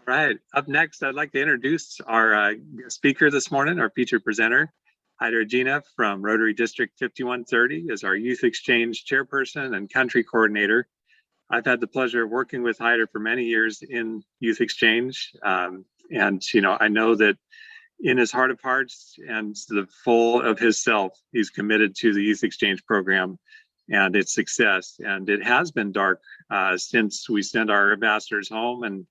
Right. Up next, I'd like to introduce our speaker this morning, our featured presenter, Haider Ajina from Rotary District 5130 is our Youth Exchange Chairperson and Country Coordinator. I've had the pleasure of working with Haider for many years in Youth Exchange. And, I know that in his heart of hearts and the full of his self, he's committed to the Youth Exchange program and its success. And it has been dark since we sent our ambassadors home, and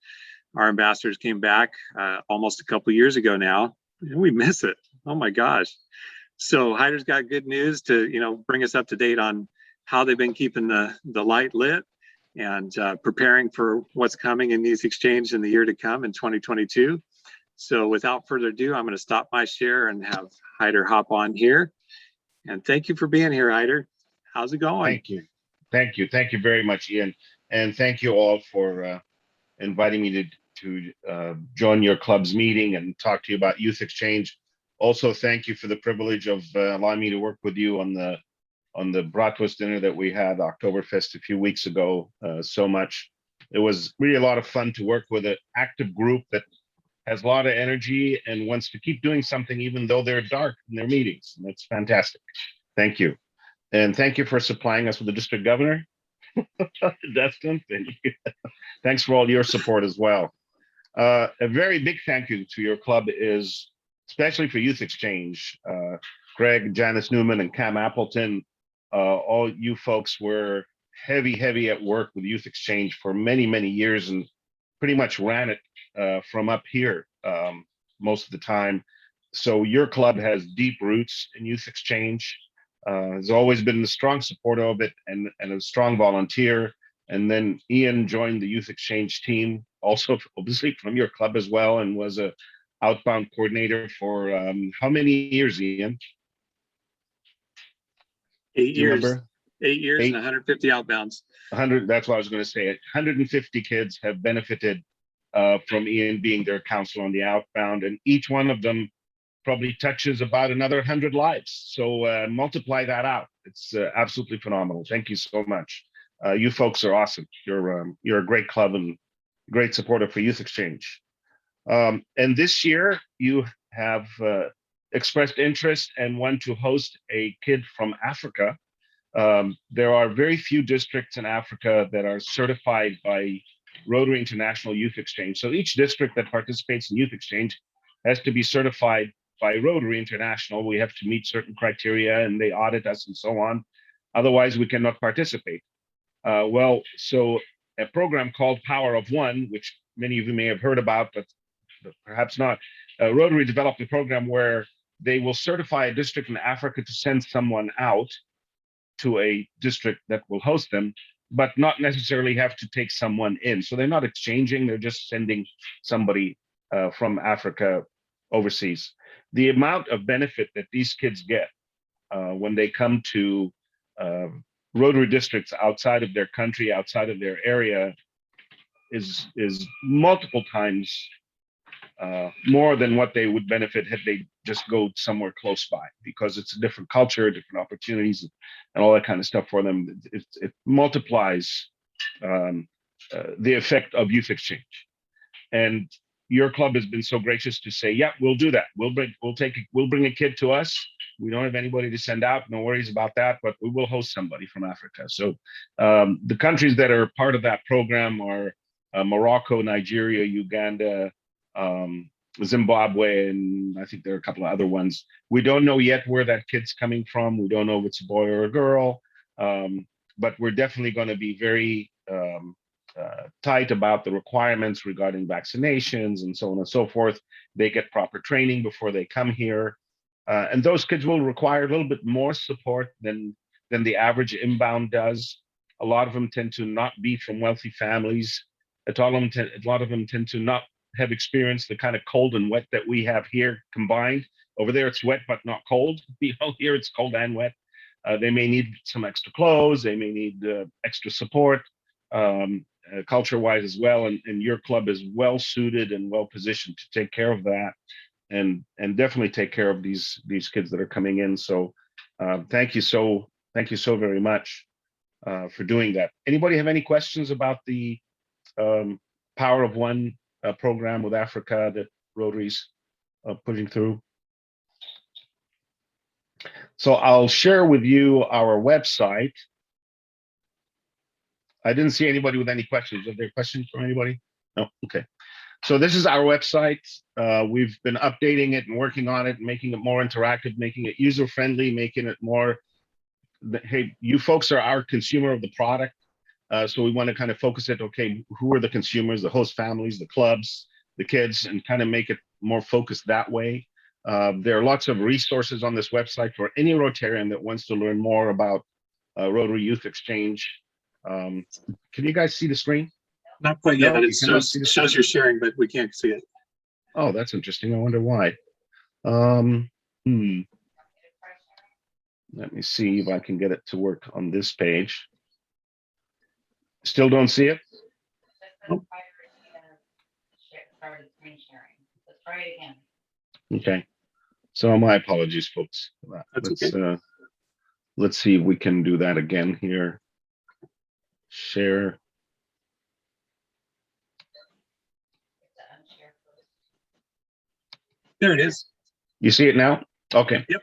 our ambassadors came back almost a couple of years ago now, and we miss it. Oh my gosh. So Haider's got good news to, bring us up to date on how they've been keeping the light lit and preparing for what's coming in Youth Exchange in the year to come in 2022. So without further ado, I'm going to stop my share and have Haider hop on here. And thank you for being here, Haider. How's it going? Thank you. Thank you. Thank you very much, Ian. And thank you all for inviting me to join your club's meeting and talk to you about Youth Exchange. Also, thank you for the privilege of allowing me to work with you on the bratwurst dinner that we had Oktoberfest a few weeks ago so much. It was really a lot of fun to work with an active group that has a lot of energy and wants to keep doing something even though they're dark in their meetings. And that's fantastic. Thank you. And thank you for supplying us with the district governor. Dustin, thank you. Thanks for all your support as well. A very big thank you to your club is, especially for Youth Exchange, Greg, Janice Newman, and Cam Appleton. All you folks were heavy at work with Youth Exchange for many years and pretty much ran it from up here most of the time. So your club has deep roots in Youth Exchange. Has always been a strong supporter of it and a strong volunteer. And then Ian joined the Youth Exchange team, also obviously from your club as well, and was a outbound coordinator for how many years, Ian? 8 years. 8 years and 150 outbounds. 100. That's what I was going to say. 150 kids have benefited from Ian being their counselor on the outbound, and each one of them probably touches about another 100 lives. So multiply that out. It's absolutely phenomenal. Thank you so much. You folks are awesome. You're a great club and great supporter for Youth Exchange. And this year you have expressed interest and want to host a kid from Africa. There are very few districts in Africa that are certified by Rotary International Youth Exchange. So each district that participates in Youth Exchange has to be certified by Rotary International. We have to meet certain criteria and they audit us and so on. Otherwise, we cannot participate. So a program called Power of One, which many of you may have heard about, but perhaps not. Rotary developed a program where they will certify a district in Africa to send someone out to a district that will host them, but not necessarily have to take someone in. So they're not exchanging, they're just sending somebody from Africa overseas. The amount of benefit that these kids get when they come to Rotary districts outside of their country, outside of their area, is multiple times more than what they would benefit had they just go somewhere close by, because it's a different culture, different opportunities, and all that kind of stuff for them. It multiplies the effect of Youth Exchange. And your club has been so gracious to say, yeah, we'll do that. We'll bring a kid to us. We don't have anybody to send out. No worries about that, but we will host somebody from Africa. So the countries that are part of that program are Morocco, Nigeria, Uganda, Zimbabwe, and I think there are a couple of other ones. We don't know yet where that kid's coming from. We don't know if it's a boy or a girl, but we're definitely going to be very tight about the requirements regarding vaccinations and so on and so forth. They get proper training before they come here. And those kids will require a little bit more support than the average inbound does. A lot of them tend to not be from wealthy families. A lot of them tend to not have experienced the kind of cold and wet that we have here combined. Over there, it's wet, but not cold. Here it's cold and wet. They may need some extra clothes. They may need extra support, culture-wise as well. And your club is well suited and well positioned to take care of that, and definitely take care of these kids that are coming in. So thank you so very much for doing that. Anybody have any questions about the Power of One program with Africa that Rotary's pushing through. So I'll share with you our website. I didn't see anybody with any questions. Are there questions from anybody? No, okay. So this is our website. We've been updating it and working on it, making it more interactive, making it user-friendly, making it more, hey, you folks are our consumer of the product. So we want to kind of focus it, okay, who are the consumers, the host families, the clubs, the kids, and kind of make it more focused that way. There are lots of resources on this website for any Rotarian that wants to learn more about Rotary Youth Exchange. Can you guys see the screen? Not quite yet. No, It shows you're sharing, but we can't see it. Oh, that's interesting. I wonder why. Let me see if I can get it to work on this page. Still don't see it? Nope. Let's try it again. Okay. So my apologies, folks. That's okay. Let's see if we can do that again here. Share. There it is. You see it now? Okay. Yep.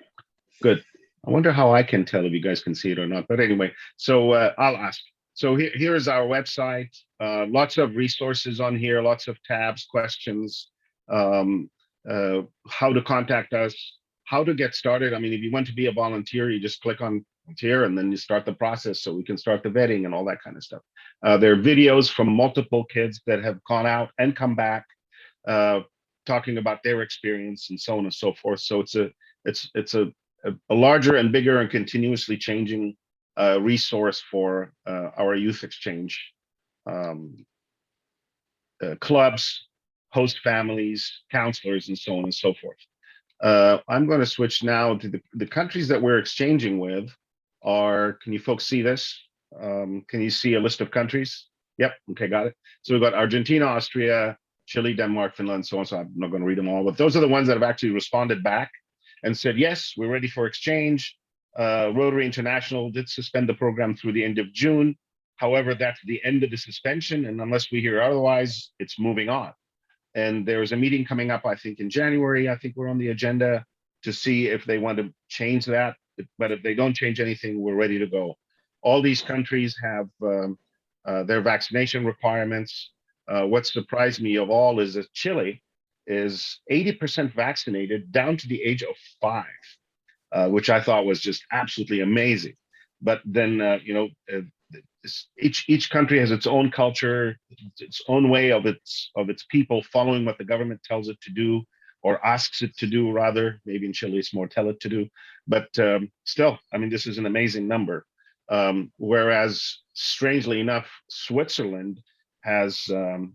Good. I wonder how I can tell if you guys can see it or not. But anyway, so I'll ask. So here is our website. Lots of resources on here, lots of tabs, questions, how to contact us, how to get started. I mean, if you want to be a volunteer, you just click on volunteer and then you start the process so we can start the vetting and all that kind of stuff. There are videos from multiple kids that have gone out and come back, talking about their experience and so on and so forth. So it's a larger and bigger and continuously changing resource for our youth exchange clubs, host families, counselors, and so on and so forth. I'm going to switch now to the countries that we're exchanging with are, can you folks see this? Can you see a list of countries? Yep, okay, got it. So we've got Argentina, Austria, Chile, Denmark, Finland, so on. So I'm not going to read them all, but those are the ones that have actually responded back and said, yes, we're ready for exchange. Rotary International did suspend the program through the end of June. However, that's the end of the suspension. And unless we hear otherwise, it's moving on. And there's a meeting coming up, I think in January, I think we're on the agenda to see if they want to change that. But if they don't change anything, we're ready to go. All these countries have their vaccination requirements. What surprised me of all is that Chile is 80% vaccinated down to the age of 5, which I thought was just absolutely amazing. But then, each country has its own culture, its own way of its people following what the government tells it to do, or asks it to do, rather. Maybe in Chile it's more tell it to do. But still, I mean, this is an amazing number. Whereas, strangely enough, Switzerland has a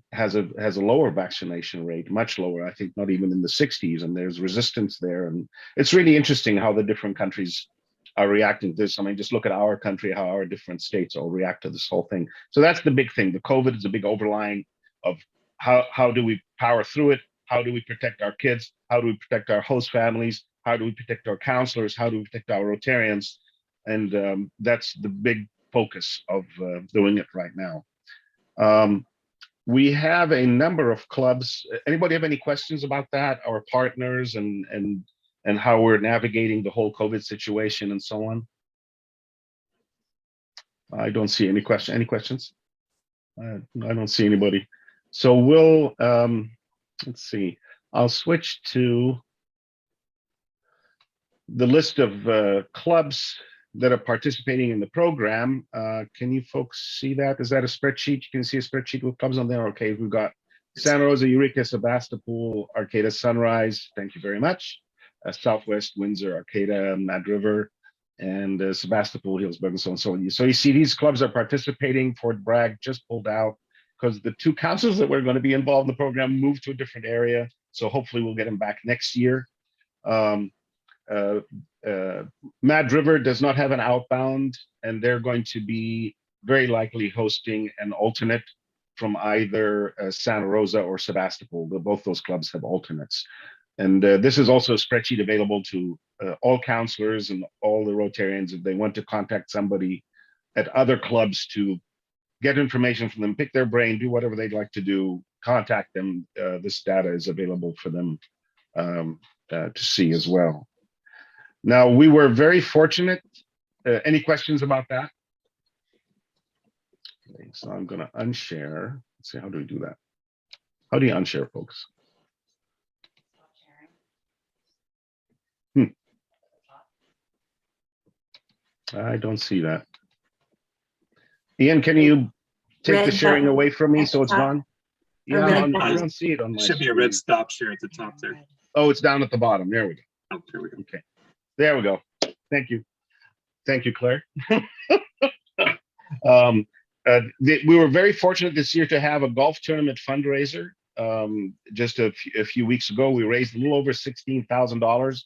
lower vaccination rate, much lower, I think not even in the 60s, and there's resistance there. And it's really interesting how the different countries are reacting to this. I mean, just look at our country, how our different states all react to this whole thing. So that's the big thing. The COVID is a big overlying of how do we power through it? How do we protect our kids? How do we protect our host families? How do we protect our counselors? How do we protect our Rotarians? And that's the big focus of doing it right now. We have a number of clubs. Anybody have any questions about that? Our partners and how we're navigating the whole COVID situation and so on? I don't see any question. Any questions? I don't see anybody. So we'll, let's see. I'll switch to the list of clubs that are participating in the program. Can you folks see that? Is that a spreadsheet? You can see a spreadsheet with clubs on there. Okay, we've got Santa Rosa, Eureka, Sebastopol, Arcata, Sunrise. Thank you very much. Southwest, Windsor, Arcata, Mad River, and Sebastopol, Hillsburg, and so on and so on. So you see these clubs are participating. Fort Bragg just pulled out because the 2 councils that were going to be involved in the program moved to a different area. So hopefully we'll get them back next year. Mad River does not have an outbound, and they're going to be very likely hosting an alternate from either Santa Rosa or Sebastopol. Both those clubs have alternates. And this is also a spreadsheet available to all counselors and all the Rotarians if they want to contact somebody at other clubs to get information from them, pick their brain, do whatever they'd like to do. contact them, this data is available for them to see as well. Now, we were very fortunate. Any questions about that? Okay, so I'm going to unshare. Let's see, how do we do that? How do you unshare, folks? Stop sharing. I don't see that. Ian, can you take the Red sharing button away from me at so the it's top. gone? Yeah, red I button. don't see it on my Should be a screen. red stop share at the top there. Oh, it's down at the bottom. There we go. Oh, there we go. Okay, there we go. Thank you. Thank you, Claire. We were very fortunate this year to have a golf tournament fundraiser. Just a few weeks ago, we raised a little over $16,000.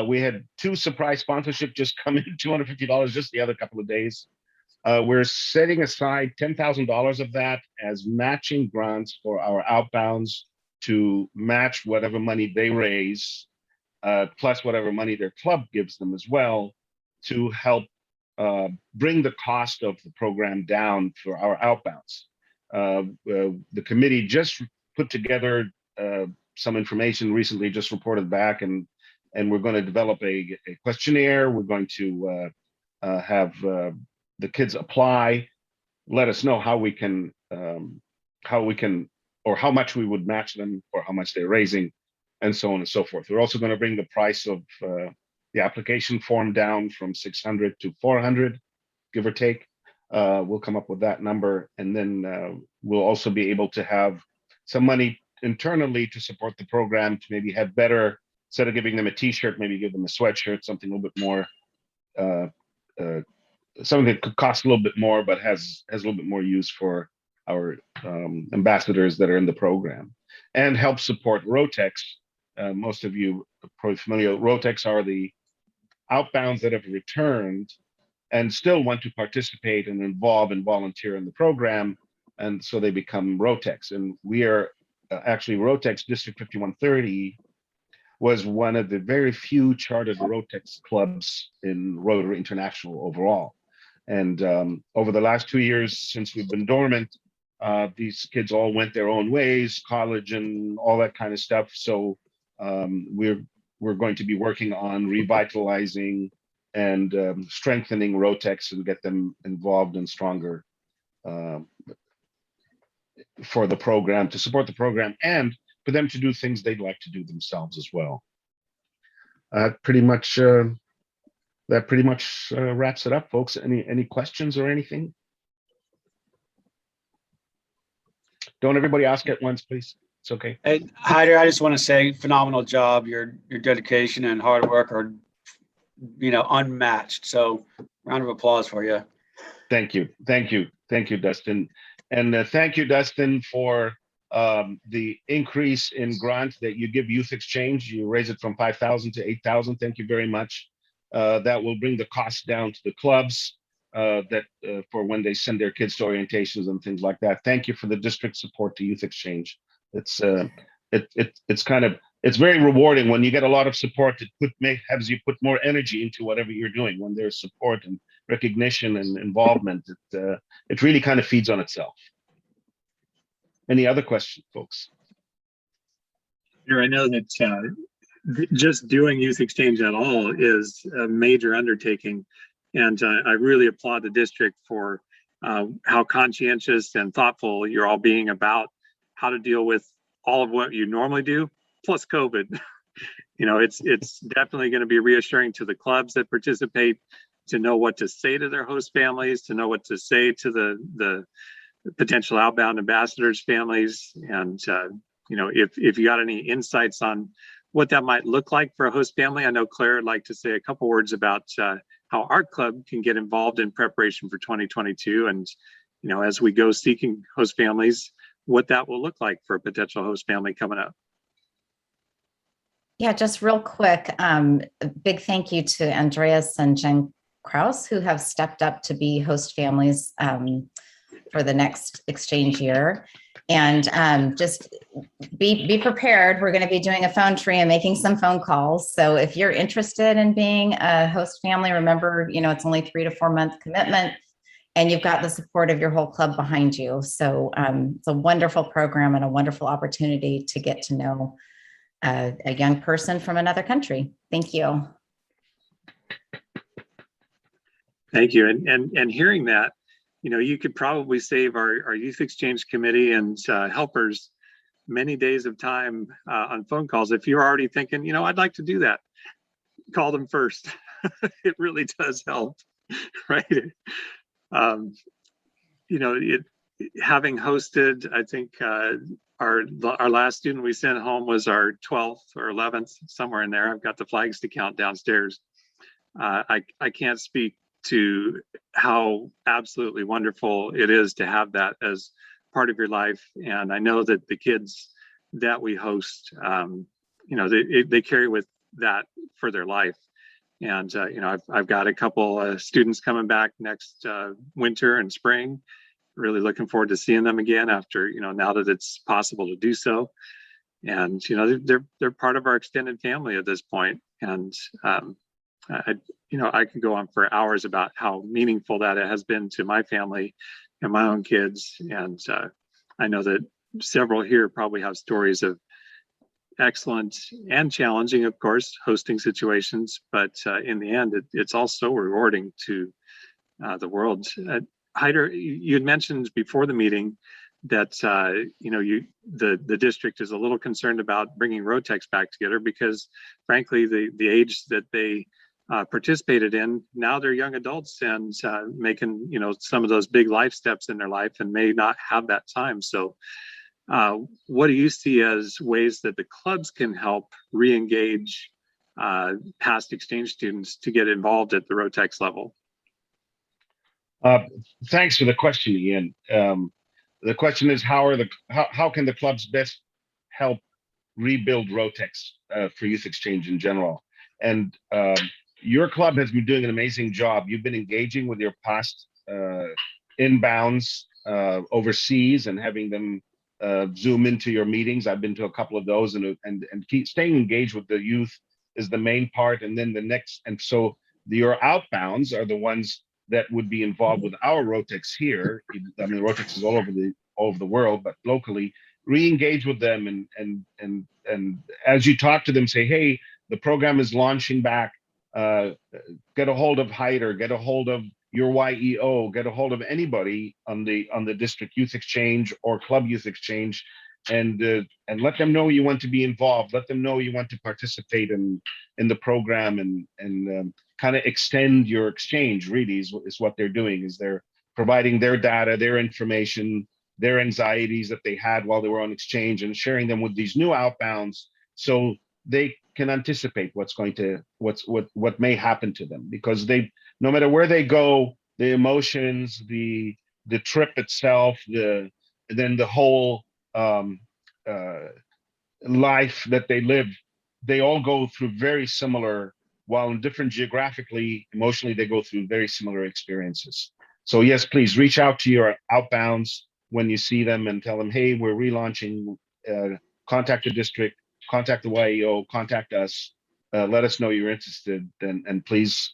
We had 2 surprise sponsorships just come in, $250 just the other couple of days. We're setting aside $10,000 of that as matching grants for our outbounds to match whatever money they raise, plus whatever money their club gives them as well, to help bring the cost of the program down for our outbounds. The committee just put together some information recently, just reported back, and we're going to develop a questionnaire. We're going to have the kids apply, let us know how we can, or how much we would match them, or how much they're raising, and so on and so forth. We're also going to bring the price of the application form down from $600 to $400, give or take. We'll come up with that number, and then we'll also be able to have some money internally to support the program, to maybe have better, instead of giving them a t-shirt, maybe give them a sweatshirt, something a little bit more, something that could cost a little bit more, but has a little bit more use for our ambassadors that are in the program, and help support Rotex. Most of you are probably familiar. Rotex are the outbounds that have returned and still want to participate and involve and volunteer in the program, and so they become Rotex. And we are actually, Rotex District 5130 was one of the very few chartered Rotex clubs in Rotary International overall. And over the last 2 years since we've been dormant, these kids all went their own ways, college and all that kind of stuff. So we're going to be working on revitalizing and strengthening Rotex and get them involved and stronger for the program, to support the program, and for them to do things they'd like to do themselves as well. That pretty much wraps it up, folks. Any questions or anything? Don't everybody ask at once, please. It's okay. Hey, Haider, I just want to say phenomenal job. Your dedication and hard work are, unmatched. So round of applause for you. Thank you, Dustin. And thank you, Dustin, for the increase in grant that you give Youth Exchange. You raise it from 5,000 to 8,000. Thank you very much. That will bring the cost down to the clubs for when they send their kids to orientations and things like that. Thank you for the district support to Youth Exchange. It's very rewarding when you get a lot of support. It has you put more energy into whatever you're doing. When there's support and recognition and involvement, it really kind of feeds on itself. Any other questions, folks? Here, I know that just doing Youth Exchange at all is a major undertaking, and I really applaud the district for how conscientious and thoughtful you're all being about how to deal with all of what you normally do, plus COVID. It's definitely going to be reassuring to the clubs that participate to know what to say to their host families, to know what to say to the potential outbound ambassadors' families. And, if you got any insights on what that might look like for a host family, I know Claire would like to say a couple words about how our club can get involved in preparation for 2022. And, as we go seeking host families, what that will look like for a potential host family coming up. Yeah, just real quick, a big thank you to Andreas and Jen Kraus, who have stepped up to be host families for the next exchange year. And just be prepared. We're going to be doing a phone tree and making some phone calls. So if you're interested in being a host family, remember, it's only 3 to 4 month commitment. and you've got the support of your whole club behind you. So it's a wonderful program and a wonderful opportunity to get to know a young person from another country. Thank you. Thank you. And hearing that, you could probably save our youth exchange committee and helpers many days of time on phone calls. If you're already thinking, I'd like to do that, call them first. It really does help, right? Having hosted, I think our last student we sent home was our 12th or 11th, somewhere in there. I've got the flags to count downstairs. I can't speak to how absolutely wonderful it is to have that as part of your life. And I know that the kids that we host, they carry with that for their life. And, I've got a couple students coming back next winter and spring. Really looking forward to seeing them again after, now that it's possible to do so. And, they're part of our extended family at this point. And, I could go on for hours about how meaningful that it has been to my family and my own kids. And I know that several here probably have stories of excellent and challenging, of course, hosting situations. But in the end, it's all so rewarding to the world. Haider, you had mentioned before the meeting that the district is a little concerned about bringing Rotex back together because, frankly, the age that they participated in, now they're young adults and making some of those big life steps in their life and may not have that time. So what do you see as ways that the clubs can help re-engage past exchange students to get involved at the Rotex level? Thanks for the question, Ian. The question is how can the clubs best help rebuild Rotex for youth exchange in general? And your club has been doing an amazing job. You've been engaging with your past inbounds overseas and having them Zoom into your meetings. I've been to a couple of those, and keep staying engaged with the youth is the main part. And then so your outbounds are the ones that would be involved with our Rotex here. I mean, Rotex is all over the world, but locally, re-engage with them and as you talk to them, say, hey, the program is launching back. Get a hold of Haider, get a hold of your YEO, get a hold of anybody on the district youth exchange or club youth exchange, and let them know you want to be involved. Let them know you want to participate in the program and kind of extend your exchange. Really is what they're doing. Is they're providing their data, their information, their anxieties that they had while they were on exchange, and sharing them with these new outbounds so they can anticipate what may happen to them, because no matter where they go, the emotions, the trip itself, then the whole life that they live, they all go through very similar, while in different geographically, emotionally, they go through very similar experiences. So yes, please reach out to your outbounds when you see them and tell them, hey, we're relaunching, contact the district, contact the YEO, contact us, let us know you're interested, and please,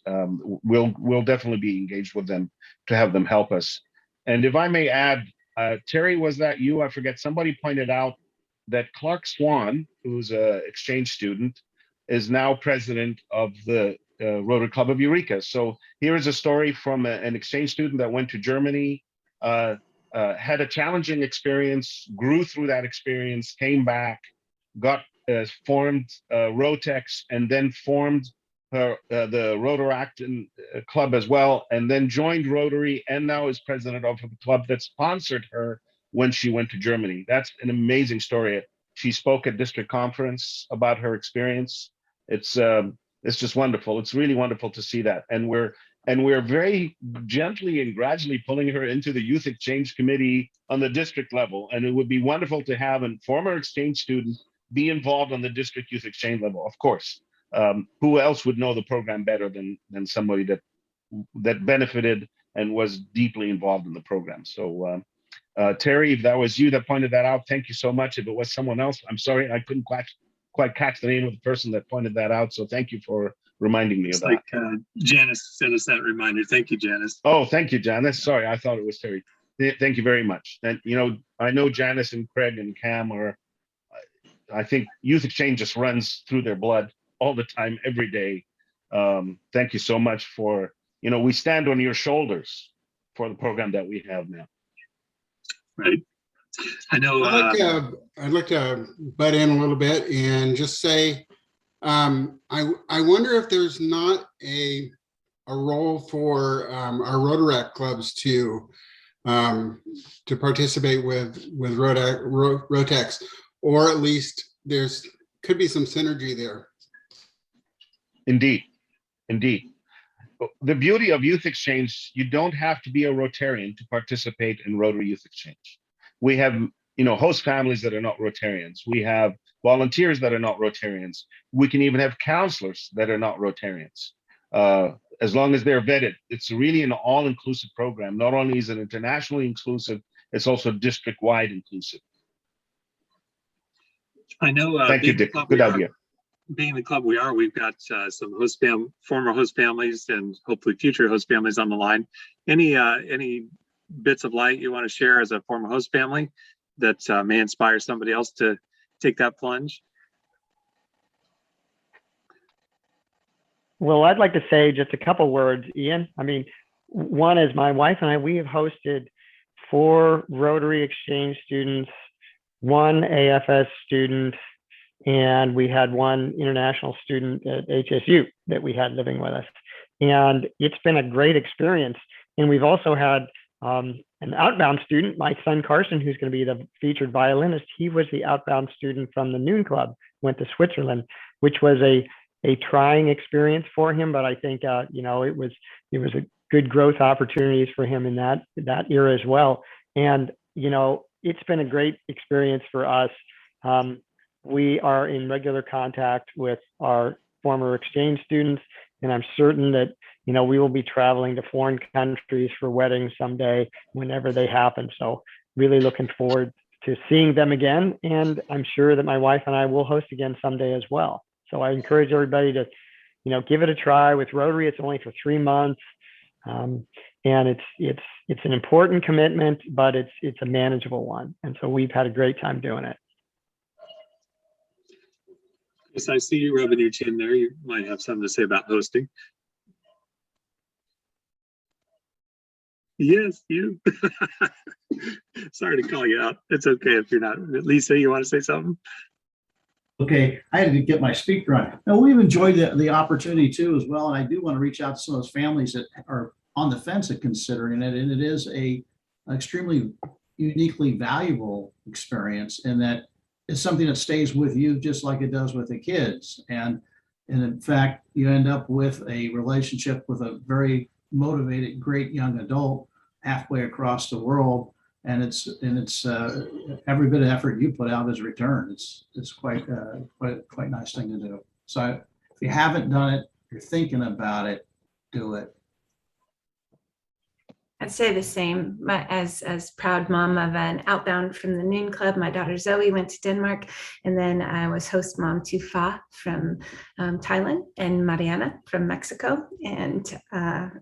we'll definitely be engaged with them to have them help us. And if I may add, Terry, was that you? I forget, somebody pointed out that Clark Swan, who's an exchange student, is now president of the Rotary Club of Eureka. So here is a story from an exchange student that went to Germany, had a challenging experience, grew through that experience, came back, formed Rotex, and then formed the Rotaract Club as well, and then joined Rotary, and now is president of the club that sponsored her when she went to Germany. That's an amazing story. She spoke at district conference about her experience. It's just wonderful. It's really wonderful to see that, and we're very gently and gradually pulling her into the youth exchange committee on the district level. And it would be wonderful to have a former exchange student be involved on the district youth exchange level, of course. Who else would know the program better than somebody that benefited and was deeply involved in the program? So Terry, if that was you that pointed that out, thank you so much. If it was someone else, I'm sorry, I couldn't quite catch the name of the person that pointed that out. So thank you for reminding me of It's that. like Janice sent us that reminder. Thank you, Janice. Oh, thank you, Janice. Sorry, I thought it was Terry. Thank you very much. And I know Janice and Craig and Cam are. I think youth exchange just runs through their blood all the time, every day. Thank you so much for. We stand on your shoulders for the program that we have now. Right. I know. I'd like to butt in a little bit and just say, I wonder if there's not a role for our Rotary clubs to participate with Rotex, or at least could be some synergy there. Indeed. The beauty of youth exchange, you don't have to be a Rotarian to participate in Rotary Youth Exchange. We have, host families that are not Rotarians. We have volunteers that are not Rotarians. We can even have counselors that are not Rotarians. As long as they're vetted, it's really an all-inclusive program. Not only is it internationally inclusive, it's also district-wide inclusive. I know. Thank you, Dick. Good idea. Being the club we are, we've got some former host families and hopefully future host families on the line. Any bits of light you want to share as a former host family that may inspire somebody else to take that plunge? Well, I'd like to say just a couple words, Ian. I mean, one is my wife and I, we have hosted 4 Rotary Exchange students, 1 AFS student, and we had 1 international student at HSU that we had living with us. And it's been a great experience. And we've also had an outbound student, my son Carson, who's going to be the featured violinist. He was the outbound student from the Noon Club, went to Switzerland, which was a trying experience for him, but I think it was a good growth opportunities for him in that era as well. And it's been a great experience for us. We are in regular contact with our former exchange students, and I'm certain that we will be traveling to foreign countries for weddings someday whenever they happen. So really looking forward to seeing them again, and I'm sure that my wife and I will host again someday as well. So I encourage everybody to, give it a try with Rotary. It's only for 3 months, and it's an important commitment, but it's a manageable one. And so we've had a great time doing it. Yes, I see you rubbing your chin there. You might have something to say about hosting. Yes, you. Sorry to call you out. It's okay if you're not. Lisa, you want to say something? Okay, I had to get my speaker on. Now, we've enjoyed the opportunity too as well, and I do want to reach out to some of those families that are on the fence of considering it, and it is an extremely uniquely valuable experience in that it's something that stays with you just like it does with the kids. And in fact, you end up with a relationship with a very motivated, great young adult halfway across the world. And it's every bit of effort you put out is returned. It's quite nice thing to do. So if you haven't done it, you're thinking about it, do it. I'd say the same. As proud mom of an outbound from the Noon Club, my daughter Zoe went to Denmark, and then I was host mom to Fa from Thailand and Mariana from Mexico, and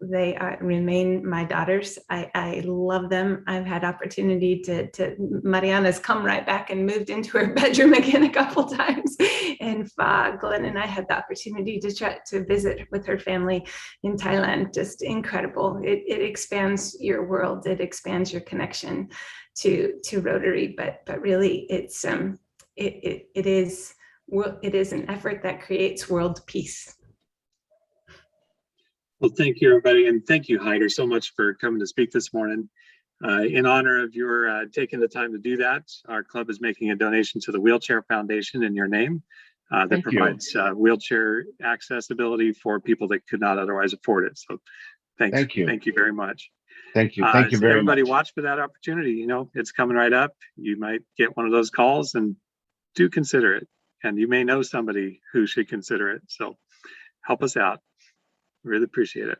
they remain my daughters. I love them. I've had opportunity to Mariana's come right back and moved into her bedroom again a couple times, and Fa, Glenn and I had the opportunity to try to visit with her family in Thailand. Just incredible. It expands your world, it expands your connection to Rotary, but really it is an effort that creates world peace. Well, thank you, everybody, and thank you, Haider, so much for coming to speak this morning. In honor of your taking the time to do that, our club is making a donation to the Wheelchair Foundation in your name that provides wheelchair accessibility for people that could not otherwise afford it. So thank you very much. Thank you. Thank you very everybody much. Watch for that opportunity. It's coming right up. You might get one of those calls, and do consider it. And you may know somebody who should consider it. So help us out. Really appreciate it.